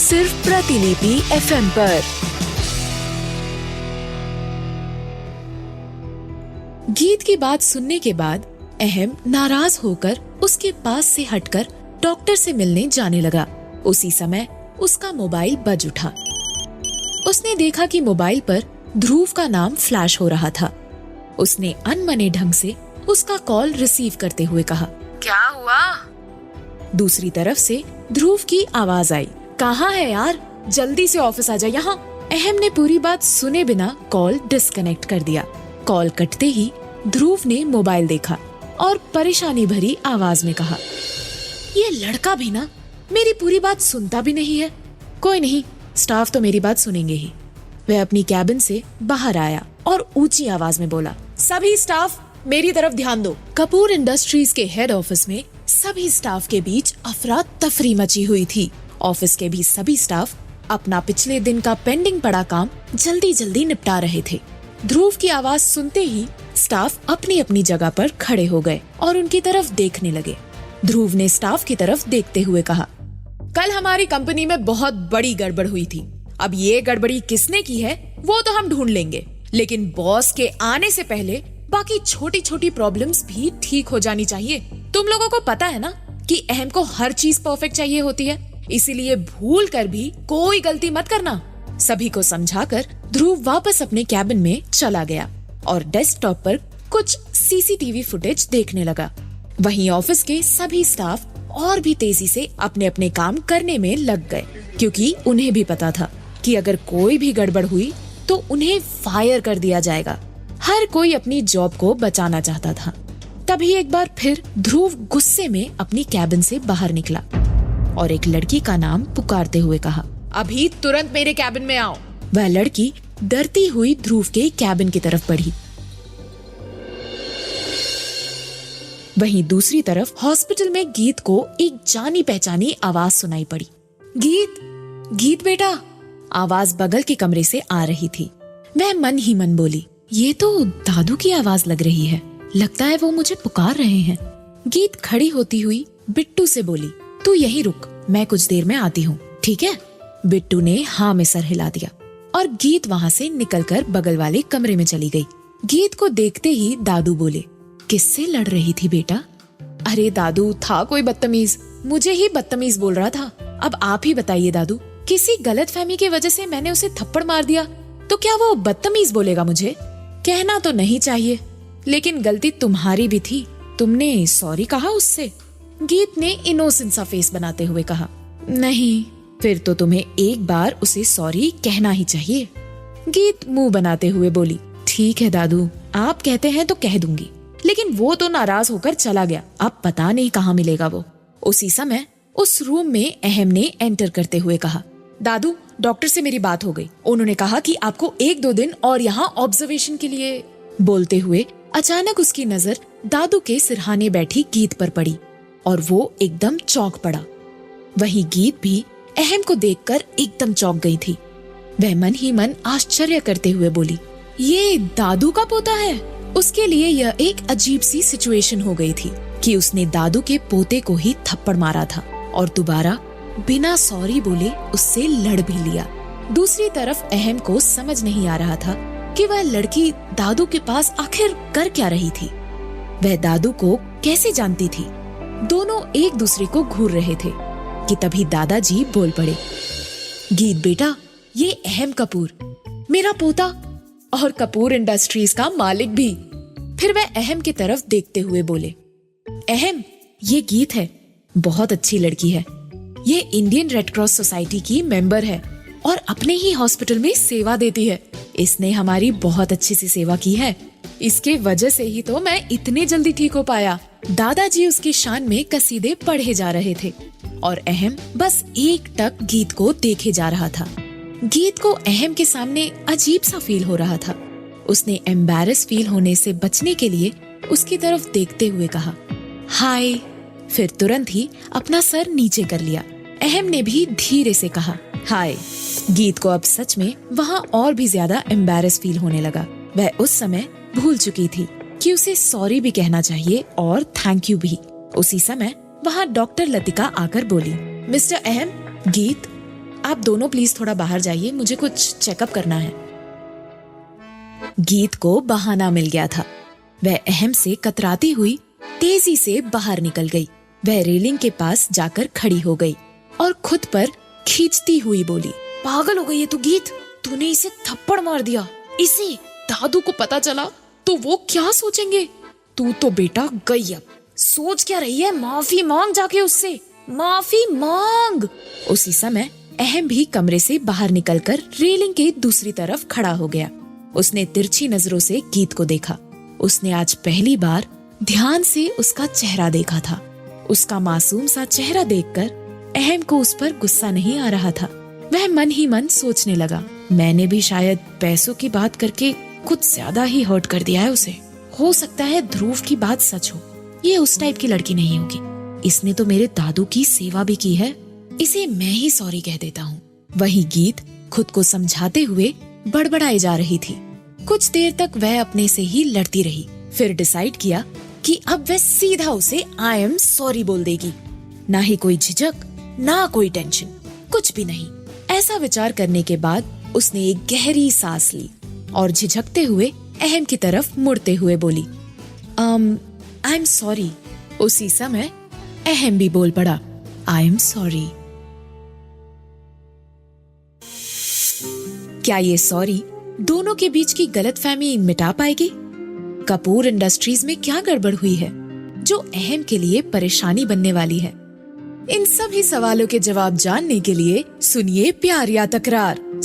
सिर्फ प्रतिलिपि FM पर। गीत की बात सुनने के बाद अहम नाराज होकर उसके पास से हटकर डॉक्टर से मिलने जाने लगा। उसी समय उसका मोबाइल बज उठा। उसने देखा कि मोबाइल पर ध्रुव का नाम फ्लैश हो रहा था। उसने अनमने ढंग से उसका कॉल रिसीव करते हुए कहा, क्या हुआ? दूसरी तरफ से ध्रुव की आवाज आई, कहाँ है यार, जल्दी से ऑफिस आ जा यहाँ। अहम ने पूरी बात सुने बिना कॉल डिस्कनेक्ट कर दिया। कॉल कटते ही ध्रुव ने मोबाइल देखा और परेशानी भरी आवाज में कहा, ये लड़का भी ना मेरी पूरी बात सुनता भी नहीं है। कोई नहीं, स्टाफ तो मेरी बात सुनेंगे ही। वह अपनी कैबिन से बाहर आया और ऊंची आवाज में बोला, सभी स्टाफ मेरी तरफ ध्यान दो। कपूर इंडस्ट्रीज के हेड ऑफिस में सभी स्टाफ के बीच अफरा तफरी मची हुई थी। ऑफिस के भी सभी स्टाफ अपना पिछले दिन का पेंडिंग पड़ा काम जल्दी जल्दी निपटा रहे थे। ध्रुव की आवाज सुनते ही स्टाफ अपनी अपनी जगह पर खड़े हो गए और उनकी तरफ देखने लगे। ध्रुव ने स्टाफ की तरफ देखते हुए कहा, कल हमारी कंपनी में बहुत बड़ी गड़बड़ हुई थी। अब ये गड़बड़ी किसने की है वो तो हम ढूंढ लेंगे, लेकिन बॉस के आने से पहले बाकी छोटी छोटी प्रॉब्लम्स भी ठीक हो जानी चाहिए। तुम लोगों को पता है ना कि अहम को हर चीज परफेक्ट चाहिए होती है, इसीलिए भूल कर भी कोई गलती मत करना। सभी को समझाकर ध्रुव वापस अपने कैबिन में चला गया और डेस्कटॉप पर कुछ सीसीटीवी फुटेज देखने लगा। वहीं ऑफिस के सभी स्टाफ और भी तेजी से अपने अपने काम करने में लग गए, क्योंकि उन्हें भी पता था कि अगर कोई भी गड़बड़ हुई तो उन्हें फायर कर दिया जाएगा। हर कोई अपनी जॉब को बचाना चाहता था। तभी एक बार फिर ध्रुव गुस्से में अपनी कैबिन से बाहर निकला और एक लड़की का नाम पुकारते हुए कहा, अभी तुरंत मेरे कैबिन में आओ। वह लड़की डरती हुई ध्रुव के कैबिन की तरफ बढ़ी। वहीं दूसरी तरफ हॉस्पिटल में गीत को एक जानी पहचानी आवाज सुनाई पड़ी। गीत, गीत बेटा। आवाज बगल के कमरे से आ रही थी। वह मन ही मन बोली, ये तो दादू की आवाज लग रही है, लगता है वो मुझे पुकार रहे हैं। गीत खड़ी होती हुई बिट्टू से बोली, तू यहीं रुक, मैं कुछ देर में आती हूँ, ठीक है? बिट्टू ने हाँ में सर हिला दिया और गीत वहाँ से निकलकर बगल वाले कमरे में चली गई। गीत को देखते ही दादू बोले, किससे लड़ रही थी बेटा? अरे दादू, था कोई बदतमीज, मुझे ही बदतमीज बोल रहा था। अब आप ही बताइए दादू, किसी गलतफहमी की वजह से मैंने उसे थप्पड़ मार दिया तो क्या वो बदतमीज बोलेगा मुझे? कहना तो नहीं चाहिए, लेकिन गलती तुम्हारी भी थी, तुमने सॉरी कहा उससे? गीत ने इनोसेंट सा फेस बनाते हुए कहा, नहीं, फिर तो तुम्हें एक बार उसे सॉरी कहना ही चाहिए। गीत मुंह बनाते हुए बोली, ठीक है दादू, आप कहते हैं तो कह दूंगी, लेकिन वो तो नाराज होकर चला गया, अब पता नहीं कहाँ मिलेगा वो। उसी समय उस रूम में अहम ने एंटर करते हुए कहा, दादू, डॉक्टर से मेरी बात हो गई, उन्होंने कहा कि आपको 1-2 दिन और यहाँ ऑब्जर्वेशन के लिए। बोलते हुए अचानक उसकी नजर दादू के सिरहाने बैठी गीत पर पड़ी और वो एकदम चौंक पड़ा। वहीं गीत भी अहम को देखकर एकदम चौंक गई थी। वह मन ही मन आश्चर्य करते हुए बोली, ये दादू का पोता है। उसके लिए यह एक अजीब सी सिचुएशन हो गई थी कि उसने दादू के पोते को ही थप्पड़ मारा था और दोबारा बिना सॉरी बोले उससे लड़ भी लिया। दूसरी तरफ अहम को समझ नहीं आ रहा था कि वह लड़की दादू के पास आखिर कर क्या रही थी। वह दादू को कैसे जानती थी? दोनों एक दूसरे को घूर रहे थे कि तभी दादाजी बोल पड़े, गीत बेटा, ये अहम कपूर, मेरा पोता और कपूर इंडस्ट्रीज का मालिक भी। फिर वह अहम की तरफ देखते हुए बोले, अहम, ये गीत है, बहुत अच्छी लड़की है। ये इंडियन रेड क्रॉस सोसाइटी की मेंबर है और अपने ही हॉस्पिटल में सेवा देती है। इसने हमारी बहुत अच्छी सी सेवा की है, इसके वजह से ही तो मैं इतने जल्दी ठीक हो पाया। दादाजी उसकी शान में कसीदे पढ़े जा रहे थे और अहम बस एकटक गीत को देखे जा रहा था। गीत को अहम के सामने अजीब सा फील हो रहा था। उसने एम्बैरेस फील होने से बचने के लिए उसकी तरफ देखते हुए कहा, हाय, फिर तुरंत ही अपना सर नीचे कर लिया। अहम ने भी धीरे से कहा, हाय। गीत को अब सच में वहाँ और भी ज्यादा एम्बैरेस फील होने लगा। वह उस समय भूल चुकी थी कि उसे सॉरी भी कहना चाहिए और थैंक यू भी। उसी समय वहाँ डॉक्टर लतिका आकर बोली, मिस्टर अहम, गीत, आप दोनों प्लीज थोड़ा बाहर जाइए, मुझे कुछ चेकअप करना है। गीत को बहाना मिल गया था। वह अहम से कतराती हुई तेजी से बाहर निकल गई। वह रेलिंग के पास जाकर खड़ी हो गई और खुद पर खींचती हुई बोली, पागल हो गई है तू गीत, तूने इसे थप्पड़ मार दिया। इसे दादू को पता चला तो वो क्या सोचेंगे? तू तो बेटा गई, अब सोच क्या रही है? माफी मांग जाके उससे, माफी मांग। उसी समय अहम भी कमरे से बाहर निकलकर रेलिंग के दूसरी तरफ खड़ा हो गया। उसने तिरछी नजरों से गीत को देखा। उसने आज पहली बार ध्यान से उसका चेहरा देखा था। उसका मासूम सा चेहरा देखकर अहम को उस पर गुस्सा नहीं आ रहा था। वह मन ही मन सोचने लगा, मैंने भी शायद पैसों की बात करके कुछ ज्यादा ही हर्ट कर दिया है उसे। हो सकता है ध्रुव की बात सच हो, ये उस टाइप की लड़की नहीं होगी। इसने तो मेरे दादू की सेवा भी की है, इसे मैं ही सॉरी कह देता हूँ। वही गीत खुद को समझाते हुए बड़बड़ाई जा रही थी। कुछ देर तक वह अपने से ही लड़ती रही, फिर डिसाइड किया कि अब वह सीधा उसे आई एम सॉरी बोल देगी। ना ही कोई झिझक, ना कोई टेंशन, कुछ भी नहीं। ऐसा विचार करने के बाद उसने एक गहरी सांस ली और झिझकते हुए अहम की तरफ मुड़ते हुए बोली, आई एम सॉरी। उसी समय अहम भी बोल पड़ा, आई एम सॉरी। क्या ये सॉरी दोनों के बीच की गलतफहमी मिटा पाएगी? कपूर इंडस्ट्रीज में क्या गड़बड़ हुई है जो अहम के लिए परेशानी बनने वाली है? इन सभी सवालों के जवाब जानने के लिए सुनिए प्यार या तकरार।